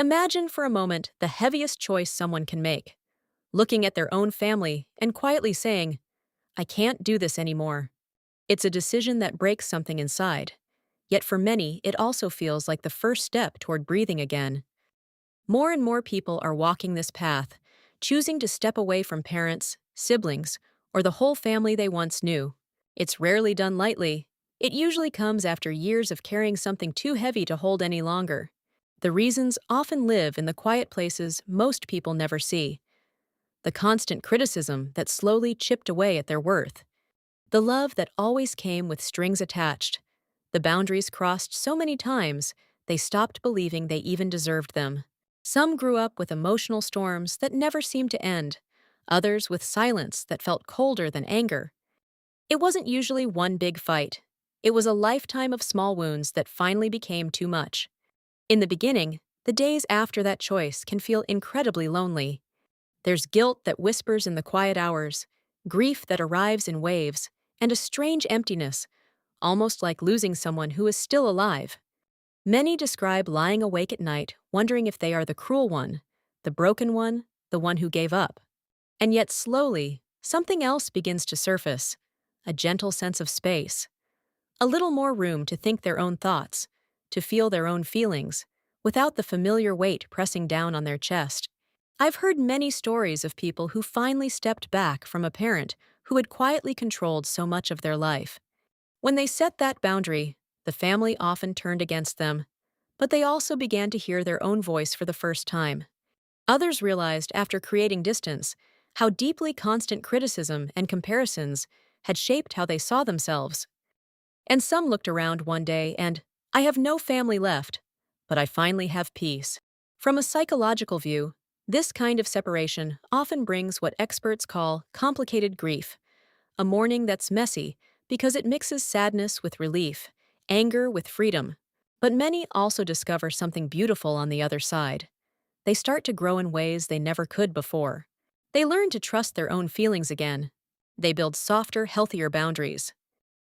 Imagine for a moment the heaviest choice someone can make, looking at their own family and quietly saying, I can't do this anymore. It's a decision that breaks something inside. Yet for many, it also feels like the first step toward breathing again. More and more people are walking this path, choosing to step away from parents, siblings, or the whole family they once knew. It's rarely done lightly. It usually comes after years of carrying something too heavy to hold any longer. The reasons often live in the quiet places most people never see. The constant criticism that slowly chipped away at their worth. The love that always came with strings attached. The boundaries crossed so many times, they stopped believing they even deserved them. Some grew up with emotional storms that never seemed to end, others with silence that felt colder than anger. It wasn't usually one big fight. It was a lifetime of small wounds that finally became too much. In the beginning, the days after that choice can feel incredibly lonely. There's guilt that whispers in the quiet hours, grief that arrives in waves, and a strange emptiness, almost like losing someone who is still alive. Many describe lying awake at night, wondering if they are the cruel one, the broken one, the one who gave up. And yet slowly, something else begins to surface, a gentle sense of space. A little more room to think their own thoughts, to feel their own feelings, without the familiar weight pressing down on their chest. I've heard many stories of people who finally stepped back from a parent who had quietly controlled so much of their life. When they set that boundary, the family often turned against them, but they also began to hear their own voice for the first time. Others realized after creating distance how deeply constant criticism and comparisons had shaped how they saw themselves. And some looked around one day and, I have no family left, but I finally have peace. From a psychological view, this kind of separation often brings what experts call complicated grief, a mourning that's messy because it mixes sadness with relief, anger with freedom. But many also discover something beautiful on the other side. They start to grow in ways they never could before. They learn to trust their own feelings again. They build softer, healthier boundaries.